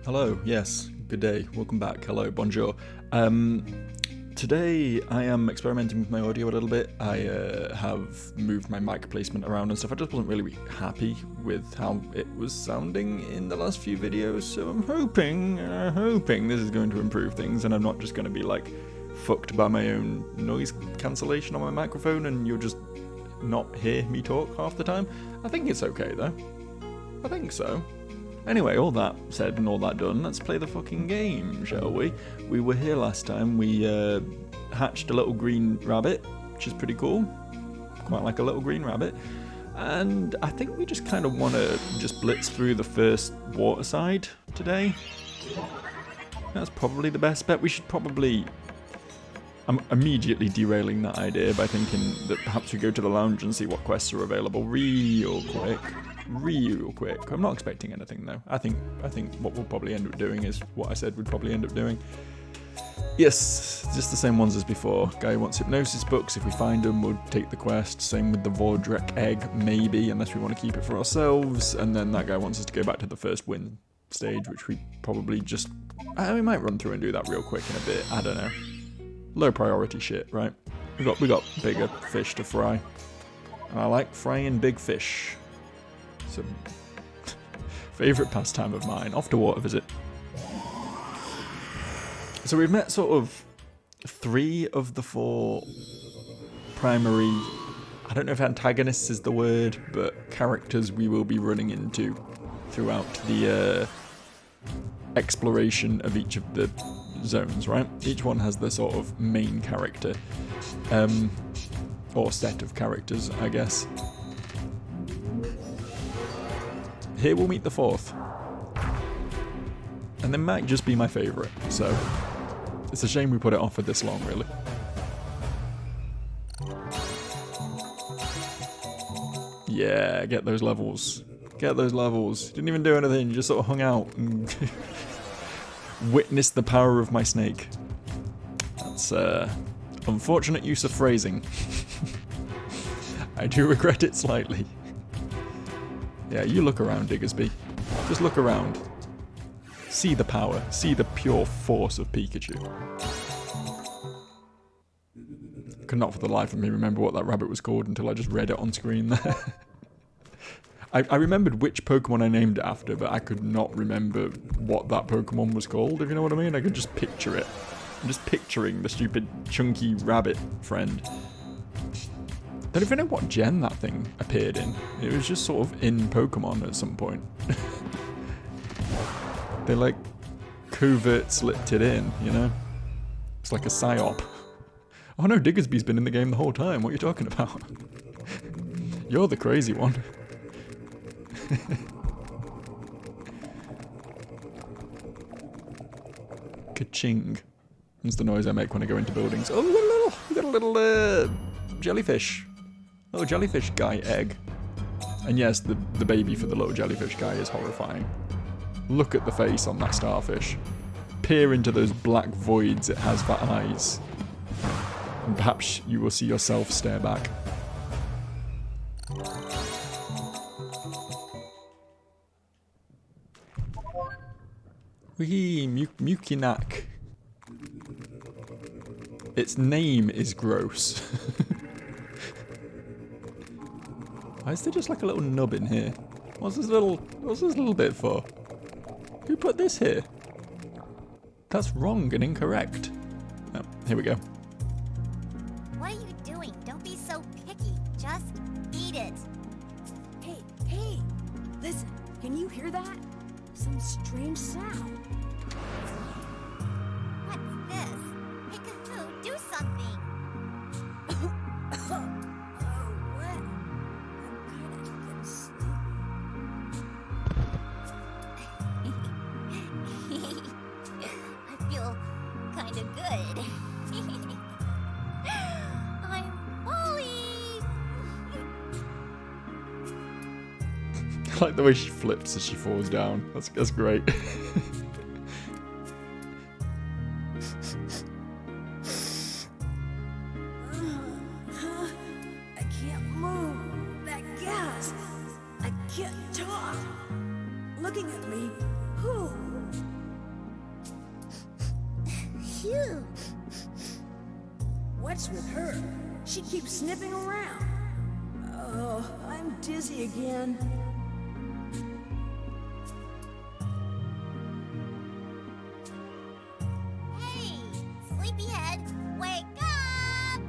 Hello, yes, good day, welcome back, hello, bonjour. Today I am experimenting with my audio a little bit. I have moved my mic placement around and stuff. I just wasn't really happy with how it was sounding in the last few videos, so I'm hoping this is going to improve things and I'm not just going to be like fucked by my own noise cancellation on my microphone and you'll just not hear me talk half the time. I think it's okay though. I think so. Anyway, all that said and all that done, let's play the fucking game, shall we? We were here last time, we hatched a little green rabbit, which is pretty cool. Quite like a little green rabbit. And I think we just kind of want to just blitz through the first water side today. That's probably the best bet. We should probably... I'm immediately derailing that idea by thinking that perhaps we go to the lounge and see what quests are available real quick. I'm not expecting anything though. I think what we'll probably end up doing is what I said we'd probably end up doing. Yes, just the same ones as before. Guy wants hypnosis books. If we find them, we'll take the quest. Same with the Vordrek egg, maybe, unless we want to keep it for ourselves. And then that guy wants us to go back to the first win stage, which we probably just... we might run through and do that real quick in a bit. I don't know. Low priority shit, right? We got bigger fish to fry. And I like frying big fish. So, favourite pastime of mine. Off to water visit. So we've met sort of 3 of the 4 primary, I don't know if antagonists is the word, but characters we will be running into throughout the exploration of each of the zones, right? Each one has the sort of main character, or set of characters, I guess. Here we'll meet the 4th. And they might just be my favourite, so it's a shame we put it off for this long, really. Yeah, get those levels. Get those levels. Didn't even do anything, you just sort of hung out and witnessed the power of my snake. That's unfortunate use of phrasing. I do regret it slightly. Yeah, you look around, Diggersby. Just look around. See the power. See the pure force of Pikachu. I could not for the life of me remember what that rabbit was called until I just read it on screen there. I remembered which Pokemon I named it after, but I could not remember what that Pokemon was called, if you know what I mean. I could just picture it. I'm just picturing the stupid chunky rabbit friend. Don't even know what gen that thing appeared in. It was just sort of in Pokemon at some point. They like covert slipped it in, you know? It's like a psyop. Oh no, Diggersby's been in the game the whole time. What are you talking about? You're the crazy one. Ka-ching. That's the noise I make when I go into buildings. Oh, we got a little jellyfish. Oh, jellyfish guy egg. And yes, the baby for the little jellyfish guy is horrifying. Look at the face on that starfish. Peer into those black voids it has for eyes. And perhaps you will see yourself stare back. Wee, Mukinak. Its name is gross. Why is there just like a little nub in here? What's this little bit for? Who put this here? That's wrong and incorrect. Oh, here we go. What are you doing? Don't be so picky. Just eat it. Hey! Listen, can you hear that? Some strange sound. What's this? Hey, Cocoon, do something. What? I'm kinda getting sleepy. I feel kinda good. I'm Molly. I like the way she flips as she falls down. That's great. I can't move. That gas. I can't talk. Looking at me. Who? Phew. What's with her? She keeps sniffing around. Oh, I'm dizzy again. Hey, sleepyhead, wake up!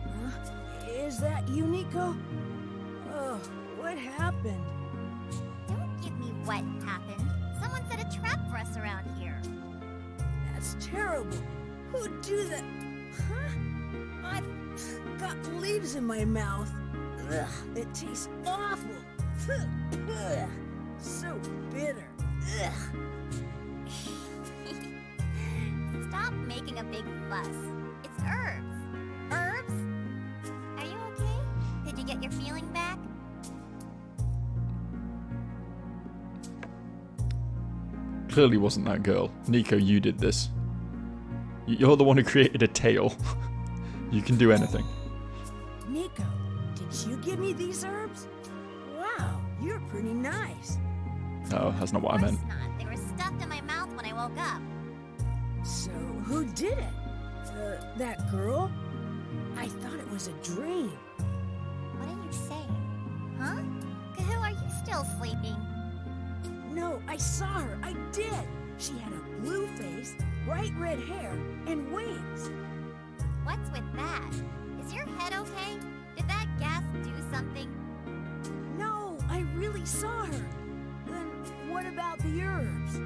Huh? Is that you, Nico? Oh, what happened? Don't give me what happened. Someone set a trap for us around here. That's terrible. Who'd do that? Huh? I've got leaves in my mouth. Ugh, it tastes awful. Ugh, so bitter. Ugh. Stop making a big fuss. It's herbs. Herbs? Are you okay? Did you get your feeling back? Clearly wasn't that girl. Nico, you did this. You're the one who created a tail. You can do anything. Nico, did you give me these herbs? Wow, you're pretty nice. Oh, that's not what I meant. Of course not. They were stuffed in my mouth when I woke up. So, who did it? That girl? I thought it was a dream. What are you saying? Huh? Kahoo, are you still sleeping? No, I saw her. I did. She had a blue face, bright red hair, and wings. What's with that? Is your head okay? Did that gas do something? No, I really saw her. Then what about the herbs?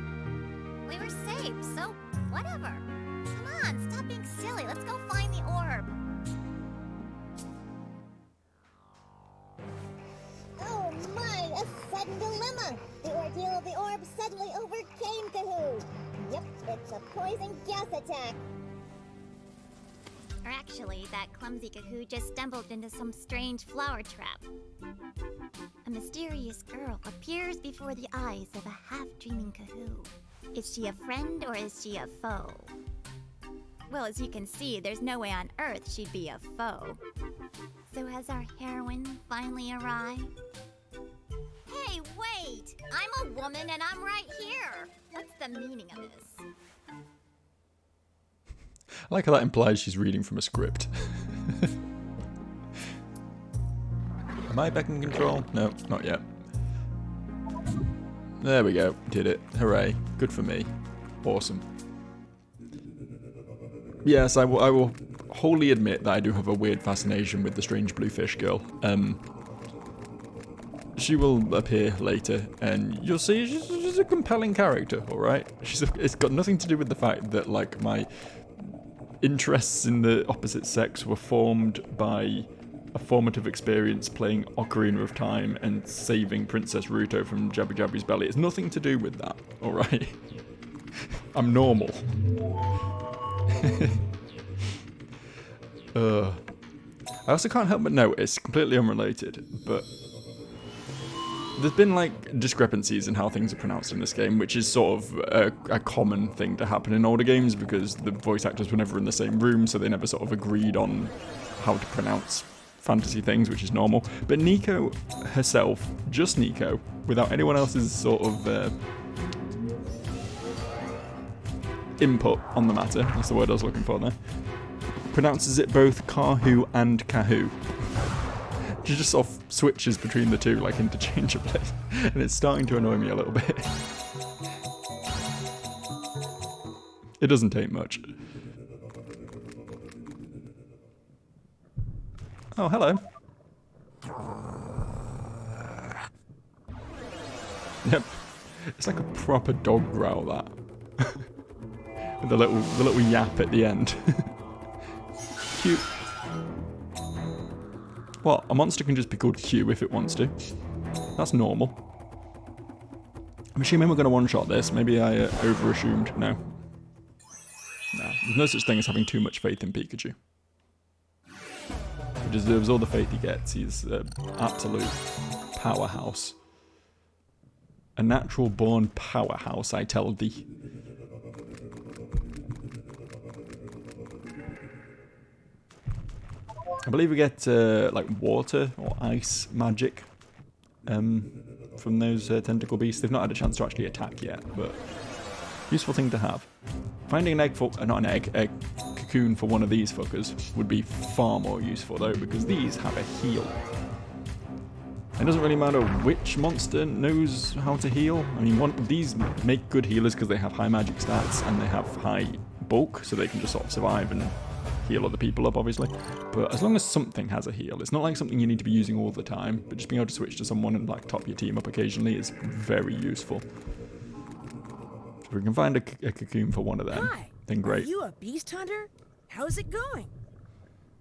We were safe, so whatever. Come on, stop being silly. Let's go find the orb. Oh my, a sudden dilemma! The ordeal of the orb suddenly overcame Kahoo! Yep, it's a poison gas attack. Or actually, that clumsy Kahoo just stumbled into some strange flower trap. A mysterious girl appears before the eyes of a half-dreaming Kahoo. Is she a friend or is she a foe? Well, as you can see, there's no way on Earth she'd be a foe. So has our heroine finally arrived? Hey, wait! I'm a woman and I'm right here! What's the meaning of this? I like how that implies she's reading from a script. Am I back in control? No, not yet. There we go. Did it. Hooray. Good for me. Awesome. Yes, I will wholly admit that I do have a weird fascination with the strange blue fish girl. She will appear later, and you'll see she's a compelling character, alright? It's got nothing to do with the fact that, like, my interests in the opposite sex were formed by a formative experience playing Ocarina of Time and saving Princess Ruto from Jabba Jabba's belly. It's nothing to do with that, alright? I'm normal. I also can't help but notice, completely unrelated, but there's been like discrepancies in how things are pronounced in this game, which is sort of a common thing to happen in older games because the voice actors were never in the same room, so they never sort of agreed on how to pronounce fantasy things, which is normal. But Nico herself, just Nico, without anyone else's sort of input on the matter, that's the word I was looking for there, pronounces it both Kahoo and Kahoo. She just sort of switches between the two, like, interchangeably. And it's starting to annoy me a little bit. It doesn't take much. Oh, hello. Yep. It's like a proper dog growl, that. With the little yap at the end. Cute. What? A monster can just be called Hugh if it wants to. That's normal. I'm assuming we're going to one-shot this. Maybe I over-assumed. No. Nah, there's no such thing as having too much faith in Pikachu. He deserves all the faith he gets. He's an absolute powerhouse. A natural-born powerhouse, I tell thee. I believe we get, like, water or ice magic from those tentacle beasts. They've not had a chance to actually attack yet, but useful thing to have. Finding an egg for, not an egg, a cocoon for one of these fuckers would be far more useful though, because these have a heal. It doesn't really matter which monster knows how to heal. I mean, these make good healers because they have high magic stats and they have high bulk, so they can just sort of survive and heal other people up, obviously. But as long as something has a heal, it's not like something you need to be using all the time, but just being able to switch to someone and like top your team up occasionally is very useful. So if we can find a cocoon for one of them, Hi. then great. Are you a beast hunter? How's it going?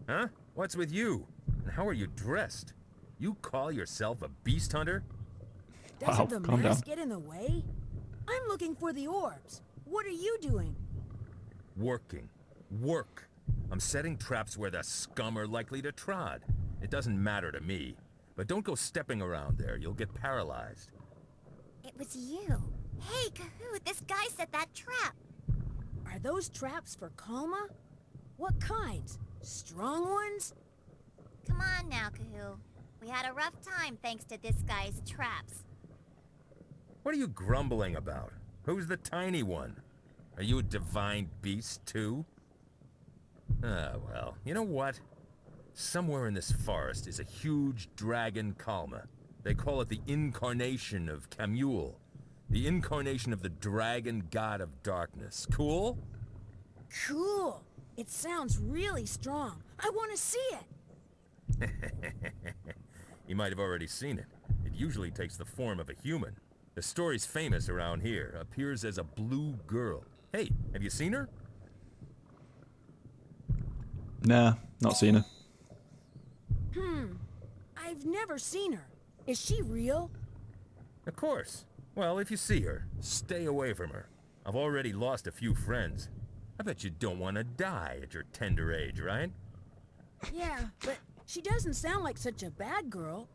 Huh? What's with you? And how are you dressed? You call yourself a beast hunter? Doesn't the calm mask down. get in the way? I'm looking for the orbs. What are you doing? Working. Work. I'm setting traps where the scum are likely to trod. It doesn't matter to me. But don't go stepping around there. You'll get paralyzed. It was you. Hey, Kahoot, this guy set that trap. Are those traps for Kalma? What kinds? Strong ones? Come on now, Kahoot. We had a rough time thanks to this guy's traps. What are you grumbling about? Who's the tiny one? Are you a divine beast, too? Ah, well, you know what? Somewhere in this forest is a huge dragon Kalma. They call it the incarnation of Kamul. The incarnation of the dragon god of darkness. Cool? Cool. It sounds really strong. I want to see it. You might have already seen it. It usually takes the form of a human. The story's famous around here. Appears as a blue girl. Hey, have you seen her? Nah, not seen her. I've never seen her. Is she real? Of course. Well, if you see her, stay away from her. I've already lost a few friends. I bet you don't want to die at your tender age, right? Yeah, but she doesn't sound like such a bad girl.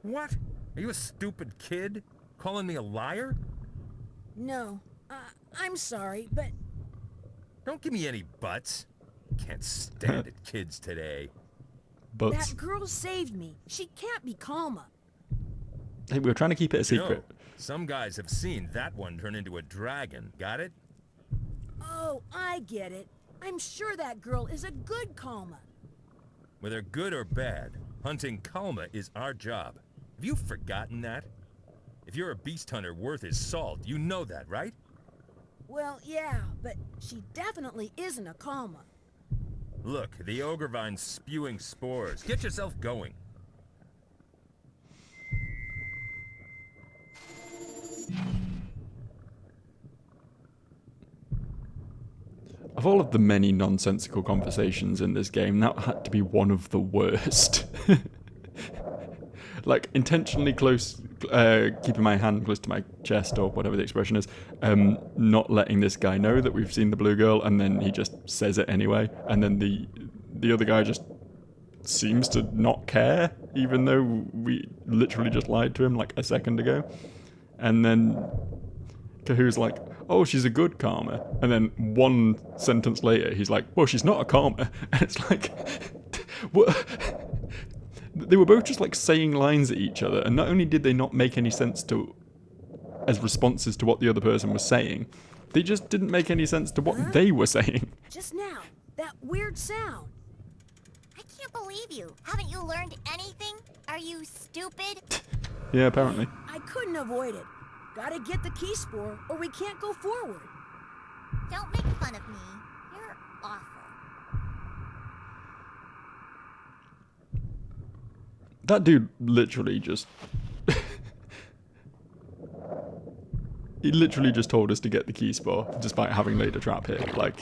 What? Are you a stupid kid? Calling me a liar? No, I'm sorry, but Don't give me any buts. Can't stand it, kids today. But that girl saved me. She can't be Kalma. hey, we were trying to keep it a You know, secret. some guys have seen that one turn into a dragon. Got it? Oh, I get it. I'm sure that girl is a good Kalma. Whether good or bad, hunting Kalma is our job. Have you forgotten that? If you're a beast hunter worth his salt, you know that, right? Well, yeah, but she definitely isn't a Kalma. Look, the ogre vine's spewing spores. Get yourself going. Of all of the many nonsensical conversations in this game, that had to be one of the worst. Like, intentionally close, keeping my hand close to my chest, or whatever the expression is, not letting this guy know that we've seen the blue girl, and then he just says it anyway, and then the other guy just seems to not care, even though we literally just lied to him like a second ago. And then Kahoo's like, oh, she's a good Karma. And then one sentence later, he's like, well, she's not a Karma. And it's like, what? They were both just like saying lines at each other, and not only did they not make any sense to as responses to what the other person was saying, they just didn't make any sense to what they were saying. Just now, that weird sound. I can't believe you. Haven't you learned anything? Are you stupid? Yeah, apparently. I couldn't avoid it. Gotta get the key spore, or we can't go forward. Don't make fun of me. You're awful. That dude literally just... he literally just told us to get the key spore, despite having laid a trap here. Like,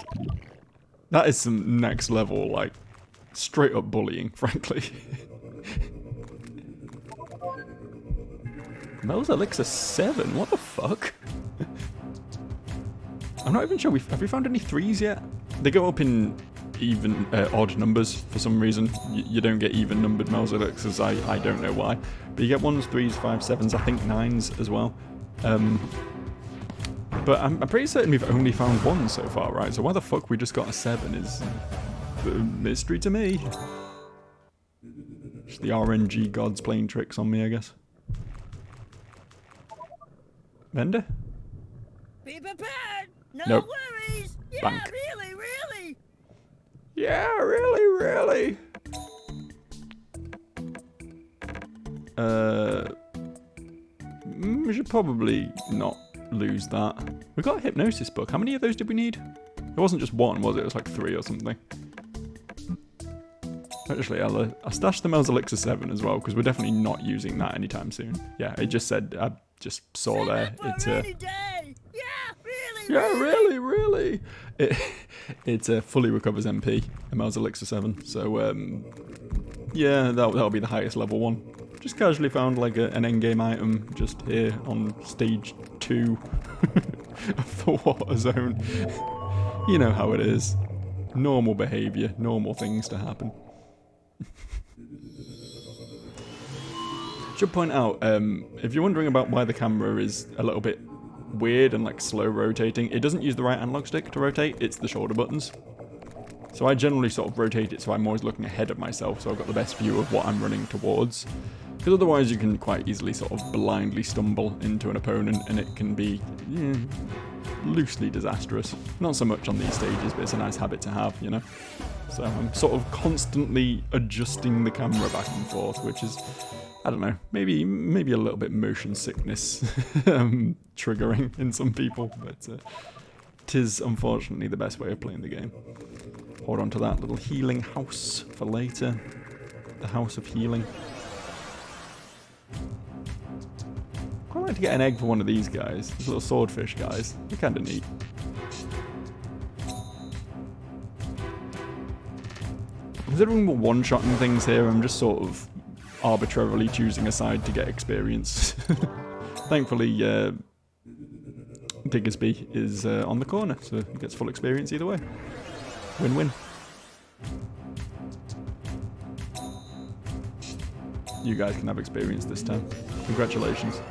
that is some next level, like, straight up bullying, frankly. Mel's Elixir 7? What the fuck? I'm not even sure, have we found any 3s yet? They go up in even odd numbers for some reason. You don't get even numbered Mel's Elixirs, I don't know why. But you get 1s, 3s, 5s, 7s, I think 9s as well. But I'm pretty certain we've only found 1 so far, right? So why the fuck we just got a 7 is a mystery to me. Just the RNG gods playing tricks on me, I guess. Vendor? Be prepared. No Nope. worries. Yeah, Bank. really. Yeah, really. We should probably not lose that. We got a hypnosis book. How many of those did we need? It wasn't just one, was it? It was like 3 or something. Actually, I'll stash the Mel's Elixir 7 as well, because we're definitely not using that anytime soon. Yeah, it just said, I just saw there. It's really. It fully recovers MP, a Mel's Elixir 7. So, yeah, that'll be the highest level one. Just casually found like an endgame item just here on stage 2 of the water zone. You know how it is. Normal behaviour, normal things to happen. Should point out, if you're wondering about why the camera is a little bit weird and like slow rotating, it doesn't use the right analog stick to rotate, it's the shoulder buttons. So I generally sort of rotate it so I'm always looking ahead of myself, so I've got the best view of what I'm running towards. Because otherwise you can quite easily sort of blindly stumble into an opponent and it can be loosely disastrous. Not so much on these stages, but it's a nice habit to have, you know? So I'm sort of constantly adjusting the camera back and forth, which is, I don't know, maybe a little bit motion sickness triggering in some people, but tis unfortunately the best way of playing the game. Hold on to that little healing house for later. The house of healing. I'd like to get an egg for one of these guys, these little swordfish guys. They're kind of neat. Considering we're one-shotting things here, I'm just sort of arbitrarily choosing a side to get experience. Thankfully, Diggersby is on the corner, so he gets full experience either way. Win-win. You guys can have experience this time. Congratulations.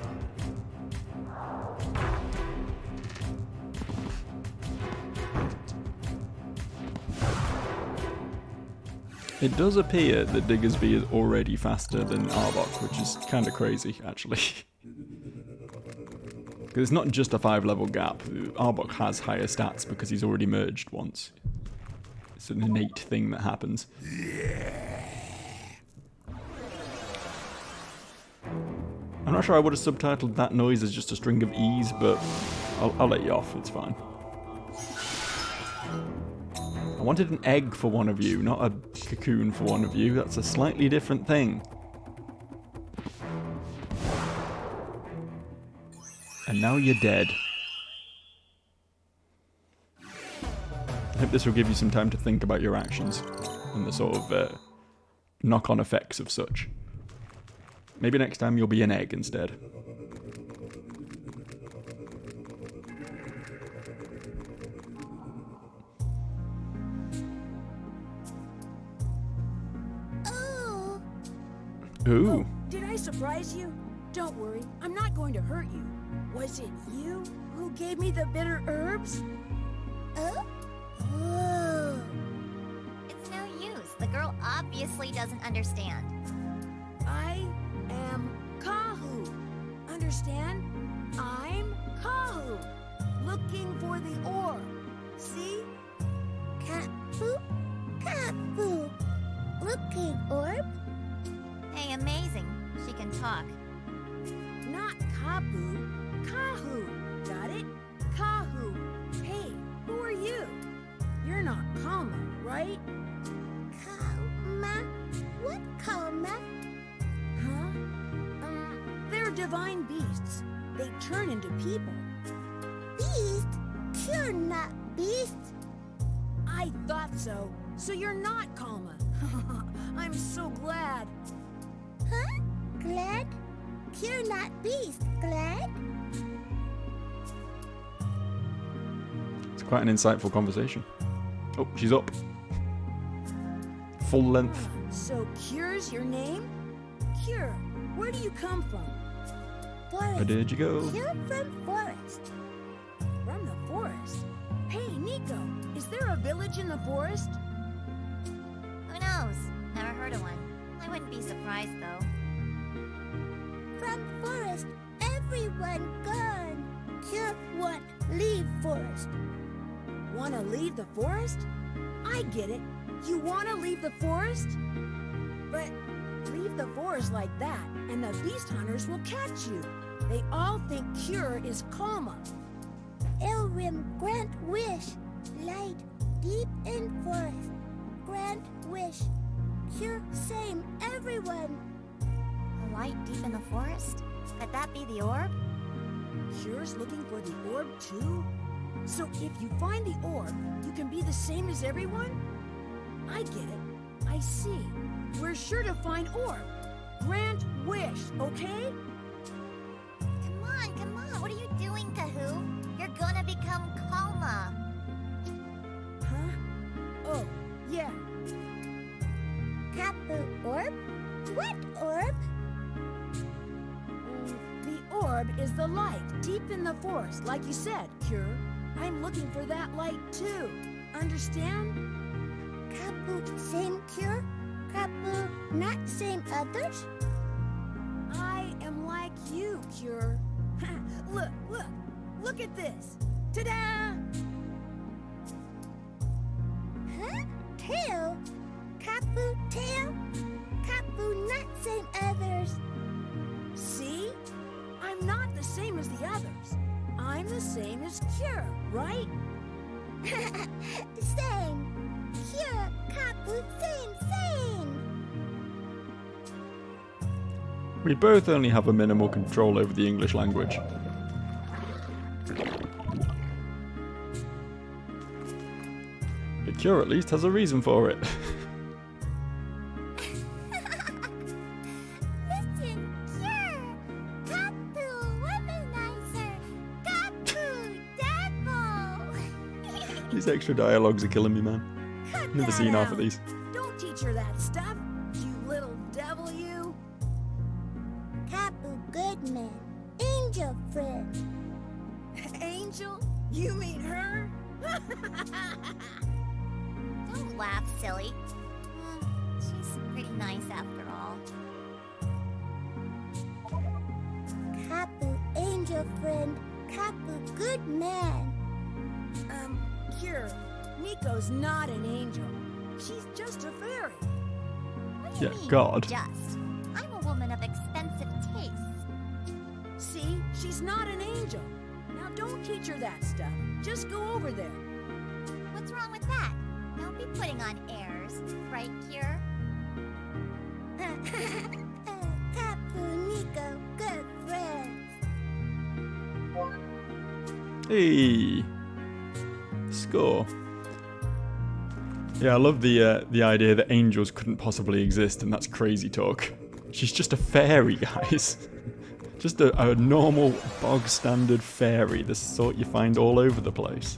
It does appear that Diggersby is already faster than Arbok, which is kind of crazy, actually. Because it's not just a 5-level gap. Arbok has higher stats because he's already merged once. It's an innate thing that happens. I'm not sure I would have subtitled that noise as just a string of E's, but I'll let you off, it's fine. I wanted an egg for one of you, not a cocoon for one of you. That's a slightly different thing. And now you're dead. I hope this will give you some time to think about your actions and the sort of knock-on effects of such. Maybe next time you'll be an egg instead. Oh, Ooh. Did I surprise you? Don't worry, I'm not going to hurt you. Was it you who gave me the bitter herbs? oh. It's no use. The girl obviously doesn't understand. I am Kahu. Understand? I'm Kahu. Looking for the orb. See? Cat poop, cat poop. Looking orb? Hey, amazing. She can talk. Not Kapu. Kahu. Got it? Kahu. Hey, who are you? You're not Kama, right? Kalma? What Kalma? Huh? They're divine beasts. They turn into people. Beast? You're not beast. I thought so. So you're not Kalma. I'm so glad. Huh? Glad? You're not beast. Glad? It's quite an insightful conversation. Oh, she's up. Full length. So Cure's your name? Cure, where do you come from? Forest. Where did you go? You're from forest. From the forest? Hey, Nico, is there a village in the forest? Who knows? Never heard of one. I wouldn't be surprised, though. From forest. Everyone gone. Cure want leave forest. Wanna leave the forest? I get it. You wanna leave the forest? But leave the forest like that, and the beast hunters will catch you. They all think Cure is Kalma. Elrim grant wish. Light deep in forest. Grant wish. Cure same everyone. A light deep in the forest? Could that be the orb? Cure's looking for the orb too? So if you find the orb, you can be the same as everyone? I get it. I see. We're sure to find orb. Grant wish, okay? Come on. What are you doing, Kahoo? You're gonna become Kalma. Huh? Oh, yeah. Kapu orb? What orb? The orb is the light deep in the forest, like you said, Cure. I'm looking for that light too. Understand? Kapu same Cure? Kapu not same others? I am like you, Cure. Look at this. Ta-da! Huh? Tail? Kapu tail? Kapu not same others. See? I'm not the same as the others. I'm the same as Cure, right? Same. Cure, Kapu, same. We both only have a minimal control over the English language. But Cure at least has a reason for it. Listen, Cure! Kapu, womanizer! Kapu, devil! These extra dialogues are killing me, man. Cut Never that seen half out. of these. Don't teach her that stuff, you little devil, you. Kapu good man. Angel friend. Angel? You mean her? Don't laugh, silly. She's pretty nice after all. Kapu angel friend. Kapu good man. Cure, Nico's not an angel. She's just a fairy. What do you Yeah, mean, God. just? I'm a woman of expensive tastes. See, she's not an angel. Now don't teach her that stuff. Just go over there. What's wrong with that? Don't be putting on airs, right, Cure? Kapu Nico good friends. Hey! Score. Yeah, I love the idea that angels couldn't possibly exist, and that's crazy talk. She's just a fairy, guys. Just a normal, bog-standard fairy, the sort you find all over the place.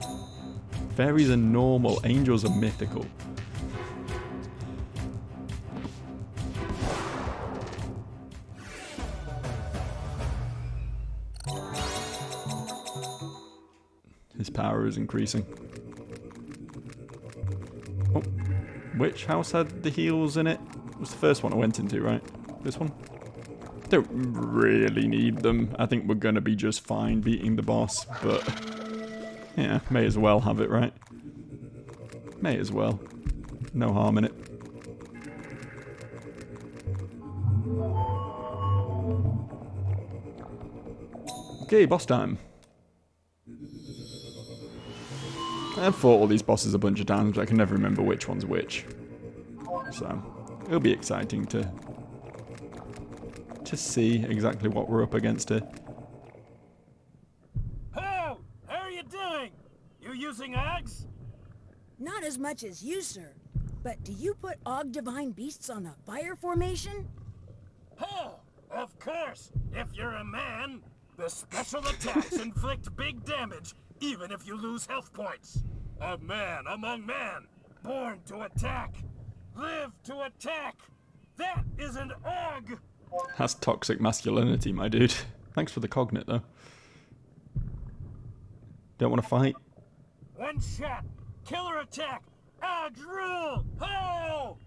Fairies are normal, angels are mythical. His power is increasing. Oh, which house had the heals in it? It was the first one I went into, right? This one? Don't really need them. I think we're gonna be just fine beating the boss, but yeah, may as well have it, right? May as well. No harm in it. Okay, boss time. I've fought all these bosses a bunch of times, but I can never remember which one's which. So, it'll be exciting to see exactly what we're up against here. How are you doing? You using Ags? Not as much as you, sir. But do you put Og Divine Beasts on a fire formation? Oh, of course. If you're a man, the special attacks inflict big damage, even if you lose health points. A man among men, born to attack, live to attack. That is an Og. That's toxic masculinity, my dude. Thanks for the cognate, though. Don't want to fight? One shot, killer attack, Ags rule. Ho!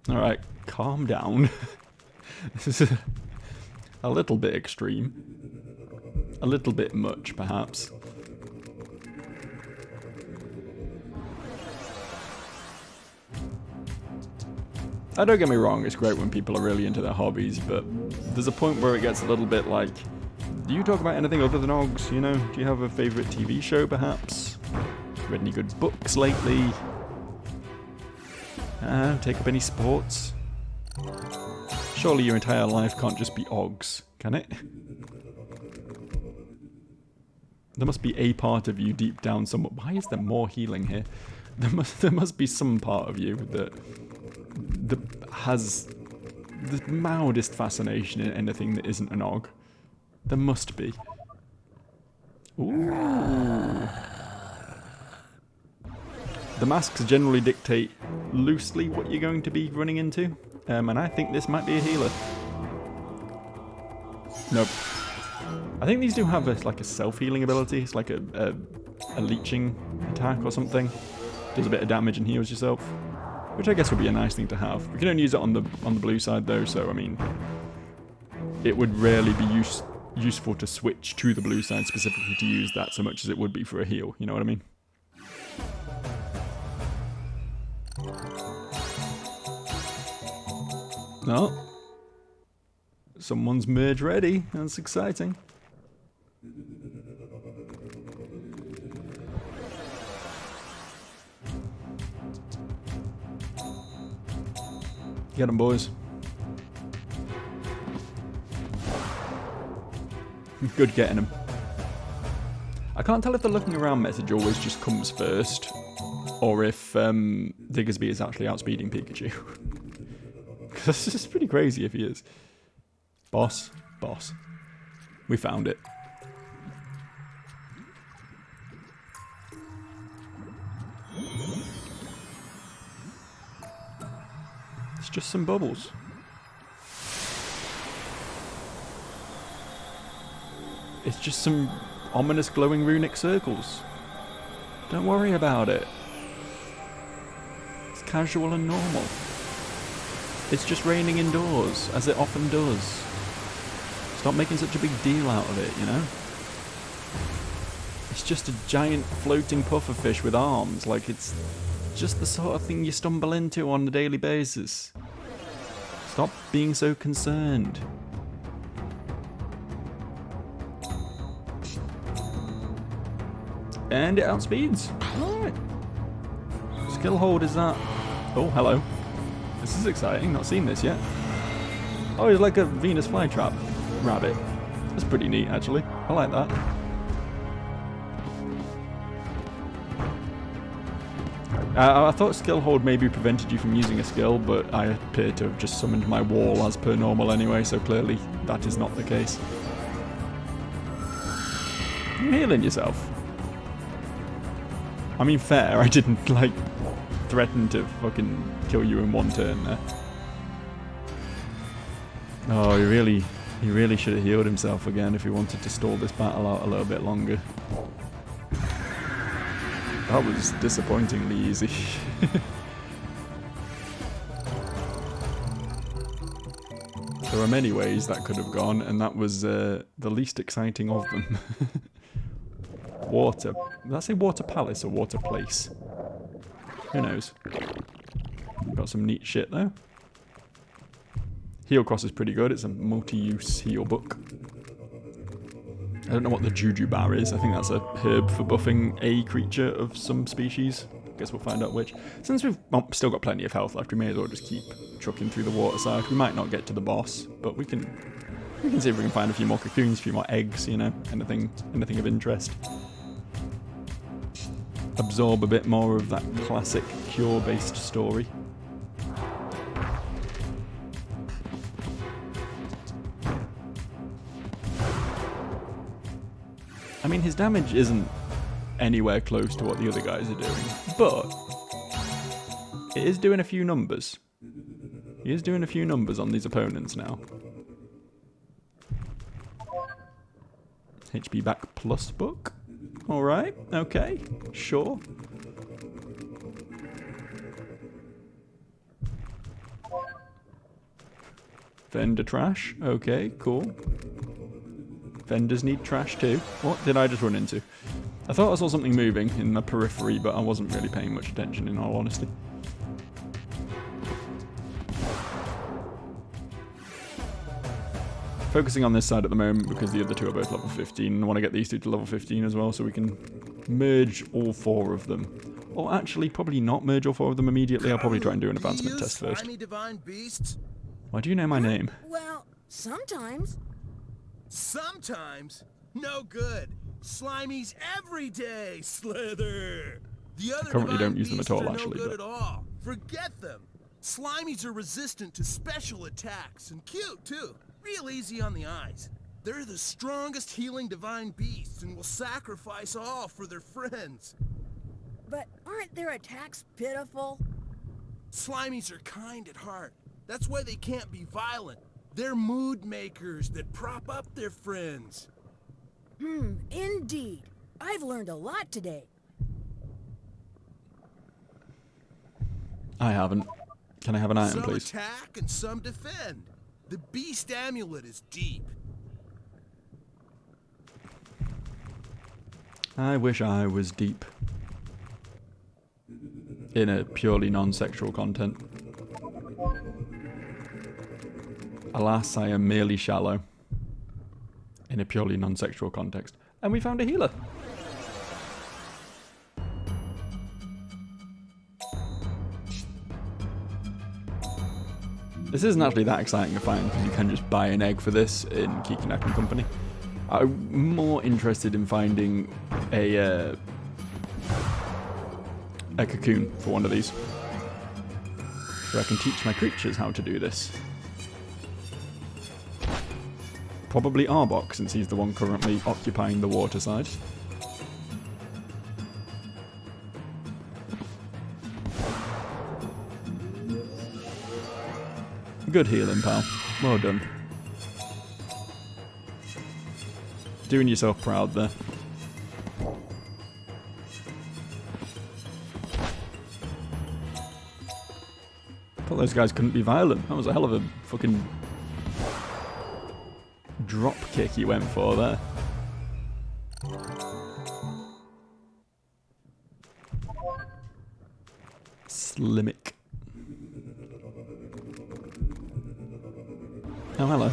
Alright, calm down. This is a little bit extreme. a little bit much, perhaps. Don't get me wrong, it's great when people are really into their hobbies, but there's a point where it gets a little bit like, do you talk about anything other than Ogs, you know? Do you have a favourite TV show, perhaps? Read any good books lately? Take up any sports? Surely your entire life can't just be Ogs, can it? There must be a part of you deep down somewhere. Why is there more healing here? There must be some part of you that has the mildest fascination in anything that isn't an Og. There must be. Ooh. The masks generally dictate loosely what you're going to be running into, and I think this might be a healer. Nope. I think these do have like a self-healing ability. It's like a leeching attack or something. Does a bit of damage and heals yourself, which I guess would be a nice thing to have. We can only use it on the blue side though, so I mean, it would rarely be useful to switch to the blue side specifically to use that so much as it would be for a heal. You know what I mean? Oh. Someone's merge ready. That's exciting. Get them, boys. Good getting them. I can't tell if the looking around message always just comes first, or if Diggersby is actually outspeeding Pikachu. Because this is pretty crazy if he is. Boss. We found it. It's just some bubbles. It's just some ominous glowing runic circles. Don't worry about it. It's casual and normal. It's just raining indoors, as it often does. Stop making such a big deal out of it, you know? It's just a giant floating pufferfish with arms, like it's just the sort of thing you stumble into on a daily basis. Stop being so concerned. And it outspeeds. Alright. Skill hold is that. Oh, hello. This is exciting, not seen this yet. Oh, he's like a Venus flytrap rabbit. That's pretty neat, actually. I like that. I thought skill hold maybe prevented you from using a skill, but I appear to have just summoned my wall as per normal anyway, so clearly that is not the case. You're healing yourself. I mean, fair, I didn't, like, threaten to fucking kill you in one turn there. Oh, he really should have healed himself again if he wanted to stall this battle out a little bit longer. That was disappointingly easy. There are many ways that could have gone, and that was the least exciting of them. Water. Did I say water palace or water place? Who knows? Got some neat shit though. Heal Cross is pretty good. It's a multi-use heal book. I don't know what the Juju Bar is. I think that's a herb for buffing a creature of some species. Guess we'll find out which. Since we've still got plenty of health left, we may as well just keep trucking through the water side. We might not get to the boss, but we can see if we can find a few more cocoons, a few more eggs, you know, anything of interest. Absorb a bit more of that classic cure-based story. I mean, his damage isn't anywhere close to what the other guys are doing, but it is doing a few numbers. He is doing a few numbers on these opponents now. HP back plus book. Alright, okay, sure. Vendor trash, okay, cool. Vendors need trash too. What did I just run into? I thought I saw something moving in my periphery, but I wasn't really paying much attention in all honesty. Focusing on this side at the moment because the other two are both level 15, and I want to get these two to level 15 as well so we can merge all 4 of them. Or actually, probably not merge all 4 of them immediately. I'll probably try and do an advancement test first. Divine beasts? Why do you know my name? Well, sometimes. Sometimes? No good. Slimies every day, Slither. The other Currently don't use them at all, no actually, good but- at all. Forget them. Slimies are resistant to special attacks and cute too. Real easy on the eyes. They're the strongest healing divine beasts and will sacrifice all for their friends. But aren't their attacks pitiful? Slimies are kind at heart. That's why they can't be violent. They're mood makers that prop up their friends. Indeed. I've learned a lot today. I haven't. Can I have an item, Some please? attack and some defend. The beast amulet is deep. I wish I was deep. In a purely non-sexual content. Alas, I am merely shallow. In a purely non-sexual context. And we found a healer. This isn't actually that exciting to find because you can just buy an egg for this in Kikinak & Company. I'm more interested in finding a cocoon for one of these. So I can teach my creatures how to do this. Probably Arbok, since he's the one currently occupying the water side. Good healing, pal. Well done. Doing yourself proud there. Thought those guys couldn't be violent. That was a hell of a fucking drop kick he went for there. Slimic. Oh, hello.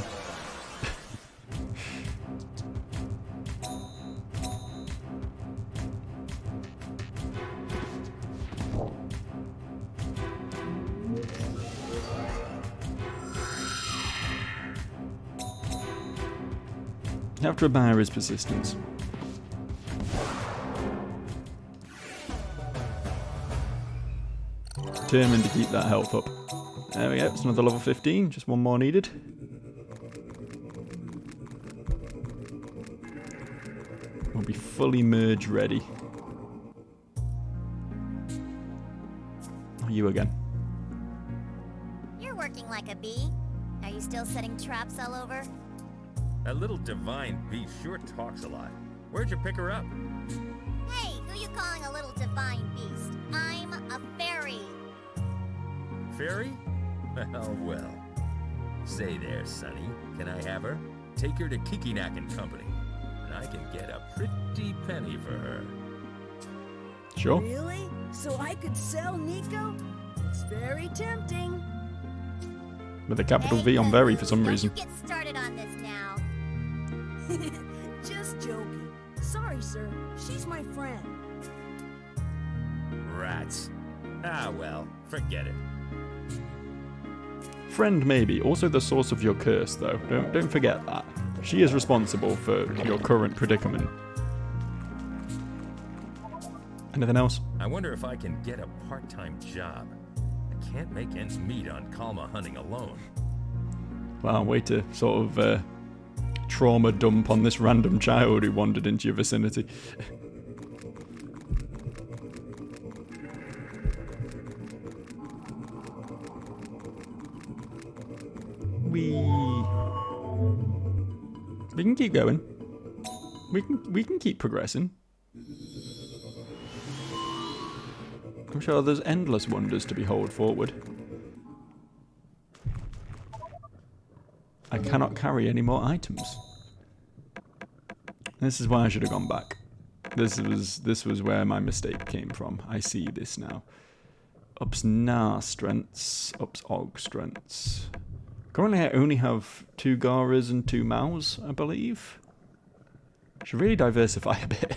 You have to admire his persistence. Determined to keep that health up. There we go, it's another level 15, just one more needed. We'll be fully merge ready. Oh, you again. You're working like a bee. Are you still setting traps all over? That little divine beast sure talks a lot. Where'd you pick her up? Hey, who you calling a little divine beast? I'm a fairy. Fairy? Oh, well. Say there, Sonny. Can I have her? Take her to Kikinak & Company, and I can get a pretty penny for her. Sure. Really? So I could sell Nico? It's very tempting. With a capital V on very for some Don't reason. you get started on this now. Just joking. Sorry, sir. She's my friend. Rats. Ah, well, forget it. Friend maybe, also the source of your curse though. Don't forget that. She is responsible for your current predicament. Anything else? I wonder if I can get a part-time job. I can't make ends meet on Kalma hunting alone. Wow, way to sort of trauma dump on this random child who wandered into your vicinity. We can keep going. We can keep progressing. I'm sure there's endless wonders to behold forward. I cannot carry any more items. This is why I should have gone back. This was where my mistake came from. I see this now. Ups Gnar strengths. Ups Og strengths. Currently I only have 2 Garas and 2 Maus, I believe. Should really diversify a bit.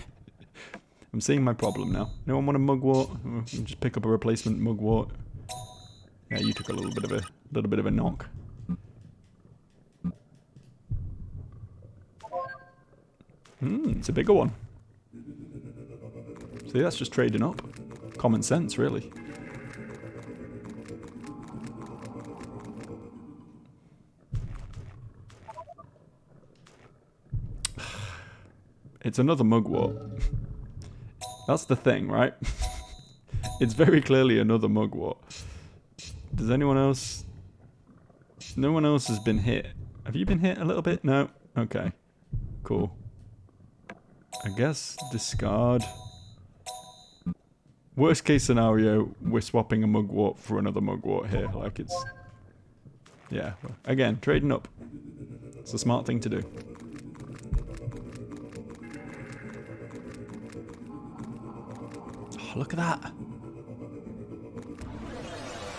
I'm seeing my problem now. No one want a mugwort? Just pick up a replacement mugwort. Yeah, you took a little bit of a knock. It's a bigger one. See, that's just trading up. Common sense, really. It's another mugwort. That's the thing, right? It's very clearly another mugwort. Does anyone else... No one else has been hit. Have you been hit a little bit? No? Okay. Cool. I guess discard. Worst case scenario, we're swapping a mugwort for another mugwort here. Like it's... Yeah. Again, trading up. It's a smart thing to do. Oh, look at that.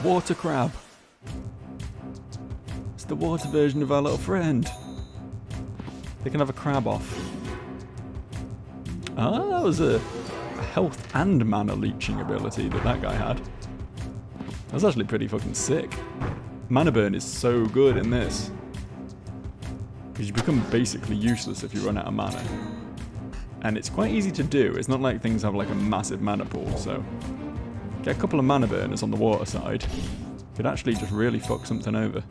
Water crab. It's the water version of our little friend. They can have a crab off. Ah, that was a health and mana leeching ability that guy had. That's actually pretty fucking sick. Mana burn is so good in this. Because you become basically useless if you run out of mana. And it's quite easy to do. It's not like things have like a massive mana pool, so... Get a couple of mana burners on the water side. Could actually just really fuck something over.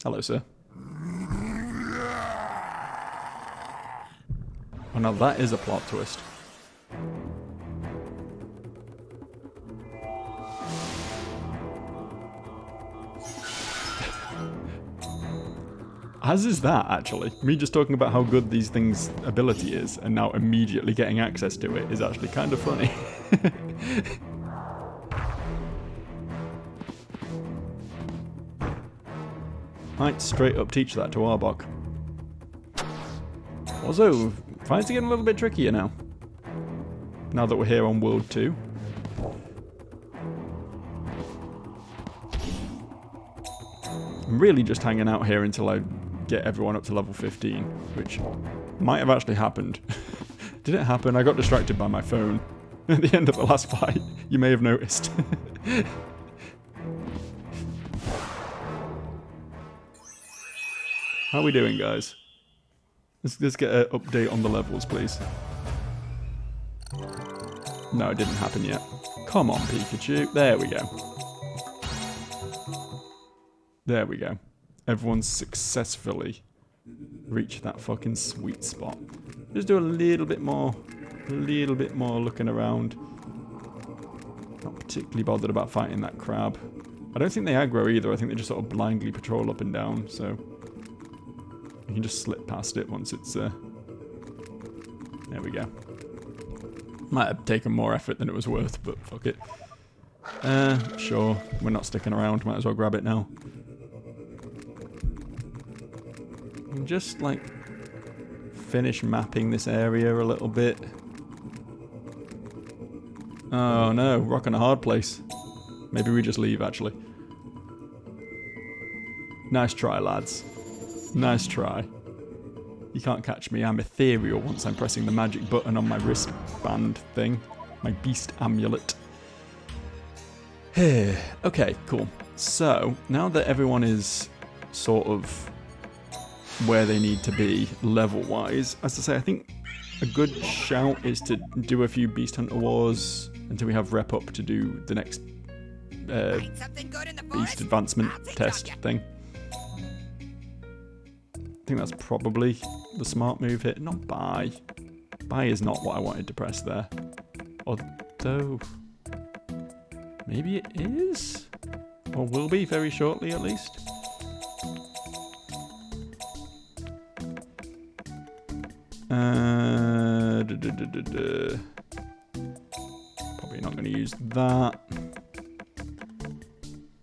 Hello, sir. Oh, now that is a plot twist. As is that, actually. Me just talking about how good these things' ability is, and now immediately getting access to it is actually kind of funny. Might straight up teach that to Arbok. Also, fights are getting a little bit trickier now. Now that we're here on World 2. I'm really just hanging out here until I get everyone up to level 15, which might have actually happened. Did it happen? I got distracted by my phone at the end of the last fight. You may have noticed. How are we doing, guys? Let's get an update on the levels, please. No, it didn't happen yet. Come on, Pikachu. There we go. There we go. Everyone's successfully reached that fucking sweet spot. Just do a little bit more looking around. Not particularly bothered about fighting that crab. I don't think they aggro either. I think they just sort of blindly patrol up and down, so... You can just slip past it once it's, There we go. Might have taken more effort than it was worth, but fuck it. Sure. We're not sticking around. Might as well grab it now. And just, like, finish mapping this area a little bit. Oh no, rock and a hard place. Maybe we just leave, actually. Nice try, lads. Nice try. You can't catch me. I'm ethereal once I'm pressing the magic button on my wristband thing. My beast amulet. Okay, cool. So, now that everyone is sort of where they need to be level-wise, as I say, I think a good shout is to do a few Beast Hunter Wars until we have rep up to do the next Beast Advancement test thing. I think that's probably the smart move here. Not buy. Buy is not what I wanted to press there. Although... Maybe it is? Or will be very shortly at least. Probably not going to use that.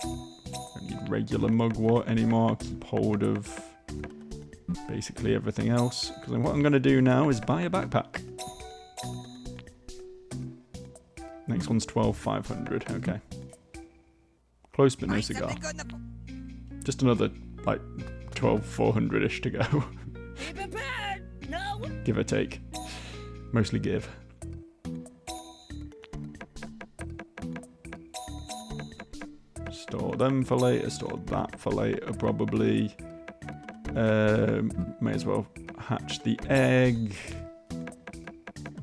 Don't need regular mugwort anymore. I'll keep hold of basically everything else. Because what I'm going to do now is buy a backpack. Next one's 12,500. Okay. Close but no cigar. Just another, like, 12,400-ish to go. Give or take. Mostly give. Store them for later, store that for later probably. May as well hatch the egg.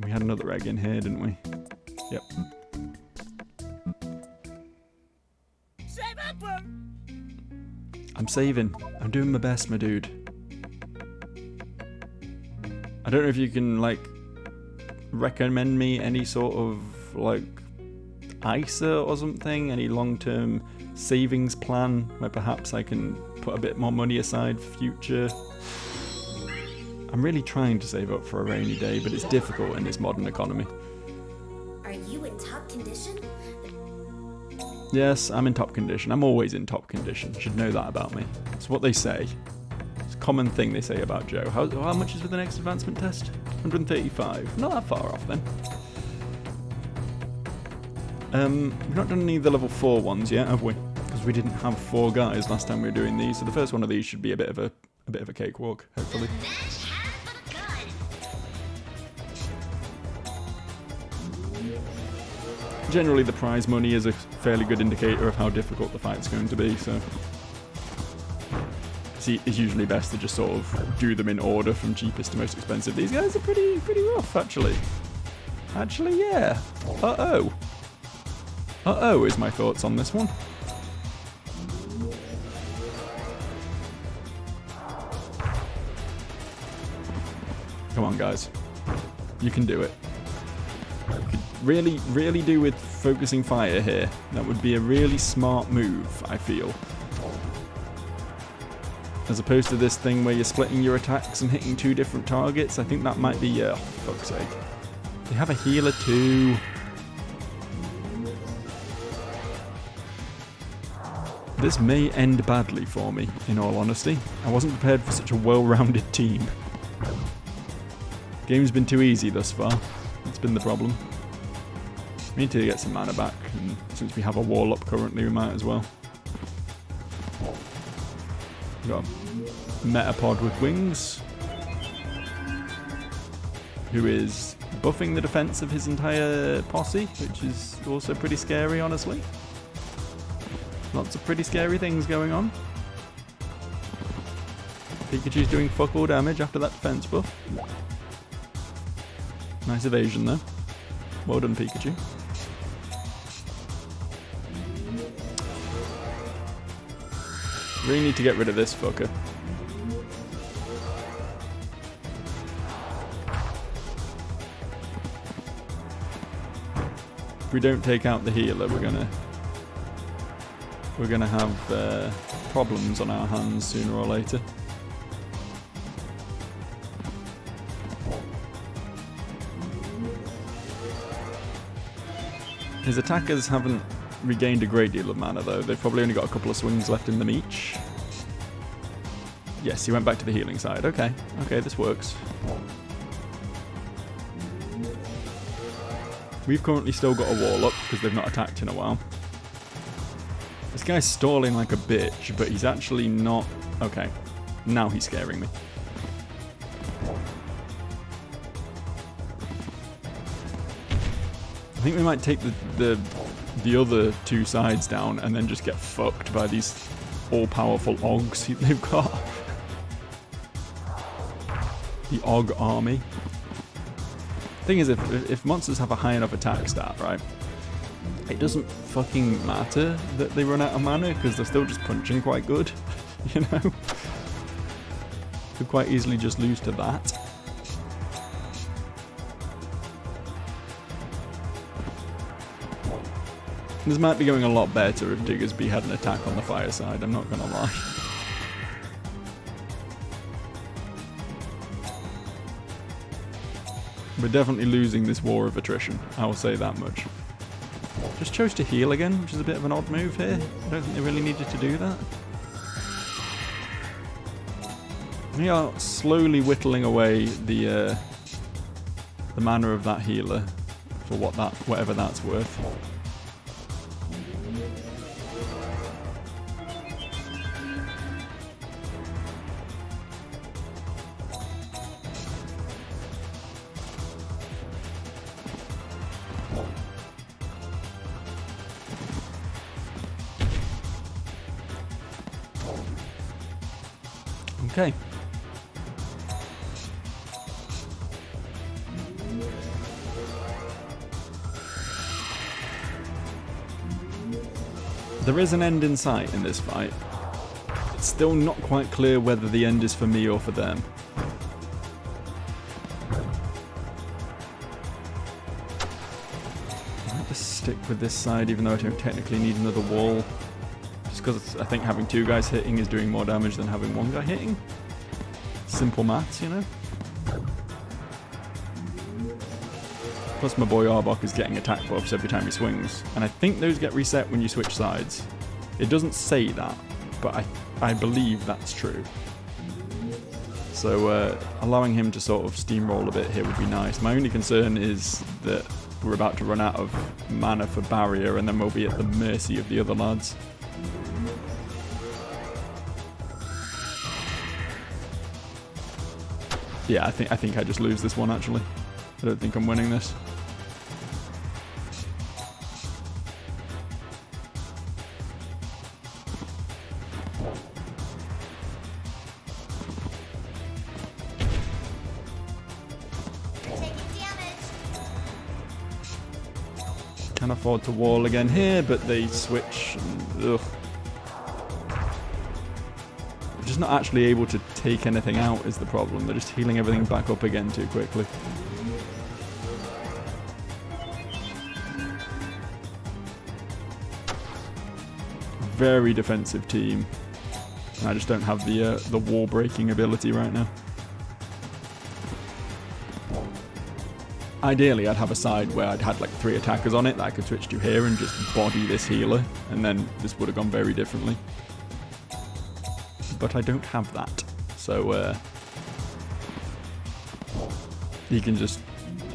We had another egg in here, didn't we? Yep. I'm saving. I'm doing my best, my dude. I don't know if you can, like, recommend me any sort of, like, ISA or something, any long-term savings plan where perhaps I can put a bit more money aside for future. I'm really trying to save up for a rainy day, but it's difficult in this modern economy. Are you in top condition? Yes, I'm in top condition. I'm always in top condition. You should know that about me. It's what they say. It's a common thing they say about Joe. How much is for the next advancement test? 135. Not that far off then. We've not done any of the level 4 ones yet, have we? Because we didn't have 4 guys last time we were doing these, so the first one of these should be a bit of a cakewalk, hopefully. Generally, the prize money is a fairly good indicator of how difficult the fight's going to be, so it's usually best to just sort of do them in order from cheapest to most expensive. These guys are pretty rough, actually. Actually, yeah. Uh-oh. Uh-oh is my thoughts on this one. Come on, guys. You can do it. Really do with focusing fire here. That would be a really smart move, I feel. As opposed to this thing where you're splitting your attacks and hitting 2 different targets. I think that might be, oh, for fuck's sake. They have a healer too. This may end badly for me, in all honesty. I wasn't prepared for such a well-rounded team. Game's been too easy thus far. That's been the problem. We need to get some mana back, and since we have a wall up currently, we might as well. We've got a Metapod with wings, who is buffing the defense of his entire posse, which is also pretty scary, honestly. Lots of pretty scary things going on. Pikachu's doing fuck all damage after that defense buff. Nice evasion though. Well done, Pikachu. Really need to get rid of this fucker. If we don't take out the healer, we're gonna have problems on our hands sooner or later. His attackers haven't regained a great deal of mana though. They've probably only got a couple of swings left in them each. Yes, he went back to the healing side. Okay, this works. We've currently still got a wall up because they've not attacked in a while. This guy's stalling like a bitch, but he's actually not... Okay, now he's scaring me. I think we might take the other 2 sides down and then just get fucked by these all-powerful Oggs they've got. The Og army. Thing is, if monsters have a high enough attack stat, right, it doesn't fucking matter that they run out of mana because they're still just punching quite good, you know? Could quite easily just lose to that. This might be going a lot better if Diggersby had an attack on the fire side, I'm not gonna lie. We're definitely losing this war of attrition, I will say that much. Just chose to heal again, which is a bit of an odd move here. I don't think they really needed to do that. We are slowly whittling away the mana of that healer for whatever that's worth. Okay. There is an end in sight in this fight. It's still not quite clear whether the end is for me or for them. I might just stick with this side even though I don't technically need another wall. Just because I think having 2 guys hitting is doing more damage than having 1 guy hitting. Simple maths, you know? Plus my boy Arbok is getting attack buffs every time he swings, and I think those get reset when you switch sides. It doesn't say that, but I believe that's true. So allowing him to sort of steamroll a bit here would be nice. My only concern is that we're about to run out of mana for barrier, and then we'll be at the mercy of the other lads. Yeah, I think I just lose this one actually. I don't think I'm winning this. Can't afford to wall again here, but they switch. And, ugh. Just not actually able to take anything out is the problem. They're just healing everything back up again too quickly. Very defensive team. And I just don't have the wall breaking ability right now. Ideally, I'd have a side where I'd had like 3 attackers on it that I could switch to here and just body this healer, and then this would have gone very differently. But I don't have that, so he can just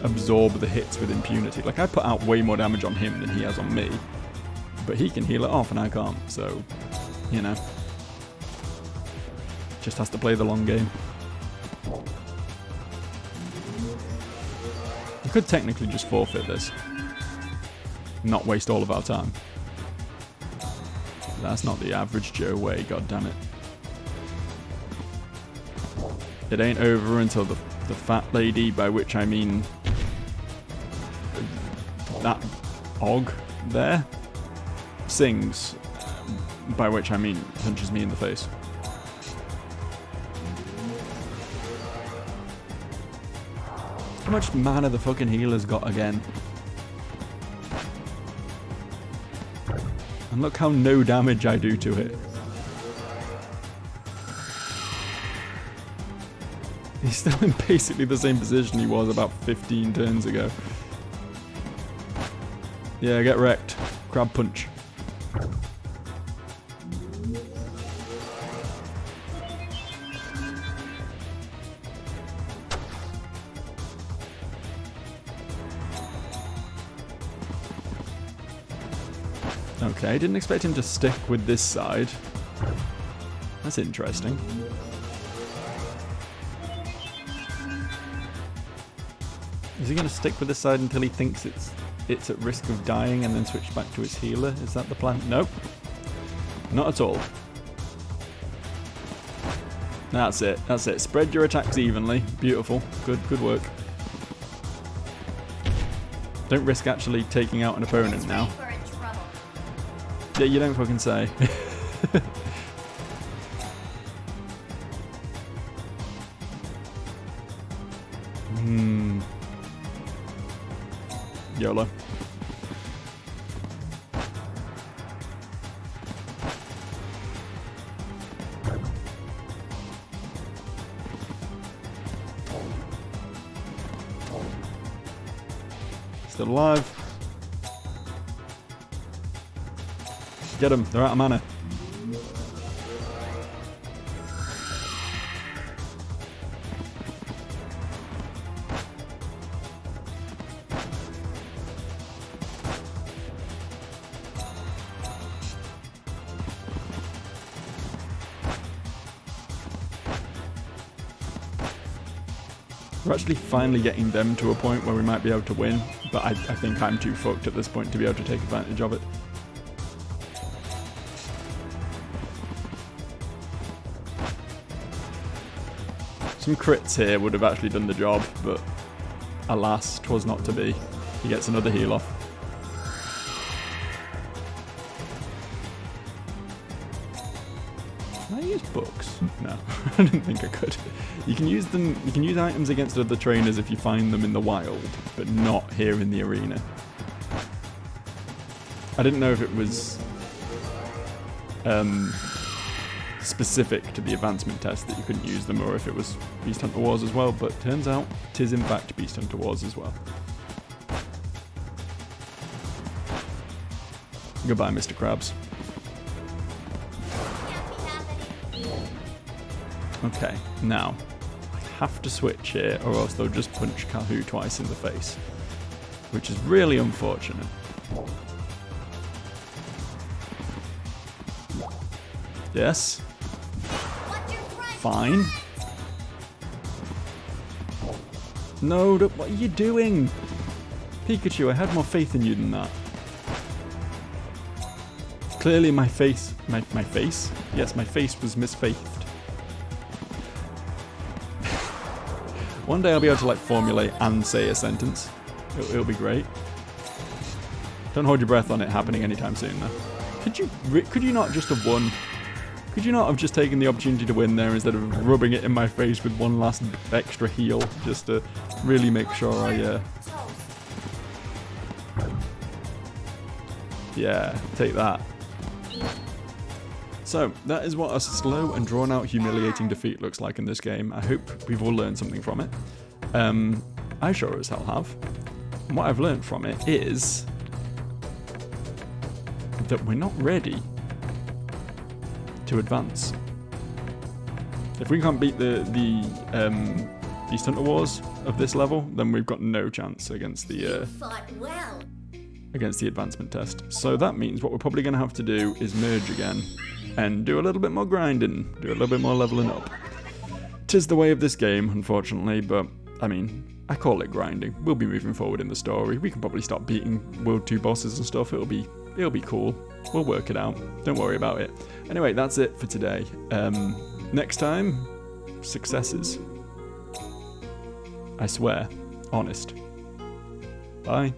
absorb the hits with impunity. Like, I put out way more damage on him than he has on me, but he can heal it off and I can't, so, you know, just has to play the long game. I could technically just forfeit this, not waste all of our time. That's not the average Joe way, goddammit. It ain't over until the fat lady, by which I mean that Og there, sings, by which I mean punches me in the face. How much mana the fucking healer's got again? And look how no damage I do to it. He's still in basically the same position he was about 15 turns ago. Yeah, get wrecked. Crab punch. Okay, I didn't expect him to stick with this side. That's interesting. Is he going to stick with this side until he thinks it's at risk of dying and then switch back to his healer? Is that the plan? Nope. Not at all. That's it. That's it. Spread your attacks evenly. Beautiful. Good work. Don't risk actually taking out an opponent now. Yeah, you don't fucking say. Still alive. Get them, they're out of mana. We're actually finally getting them to a point where we might be able to win, but I think I'm too fucked at this point to be able to take advantage of it. Some crits here would have actually done the job, but alas, 'twas not to be. He gets another heal off. Can I use books? No, I didn't think I could. You can use them. You can use items against other trainers if you find them in the wild, but not here in the arena. I didn't know if it was specific to the advancement test that you couldn't use them, or if it was Beast Hunter Wars as well. But turns out it is in fact Beast Hunter Wars as well. Goodbye, Mr. Krabs. Okay, now I have to switch here, or else they'll just punch Kahoo twice in the face, which is really unfortunate. Yes. Fine. No, what are you doing? Pikachu, I had more faith in you than that. Clearly my face... My face? Yes, my face was misfaithed. One day I'll be able to like formulate and say a sentence. It'll be great. Don't hold your breath on it happening anytime soon though. Could you not just have won? Could you not have just taken the opportunity to win there instead of rubbing it in my face with one last extra heal just to really make sure I yeah, take that. So, that is what a slow and drawn-out humiliating defeat looks like in this game. I hope we've all learned something from it. I sure as hell have. And what I've learned from it is that we're not ready to advance. If we can't beat the Beast Hunter Wars of this level, then we've got no chance against the against the advancement test. So that means what we're probably going to have to do is merge again and do a little bit more grinding, do a little bit more leveling up. 'Tis the way of this game, unfortunately, but I mean, I call it grinding. We'll be moving forward in the story. We can probably start beating World 2 bosses and stuff. It'll be cool. We'll work it out. Don't worry about it. Anyway, that's it for today. Next time, successes. I swear. Honest. Bye.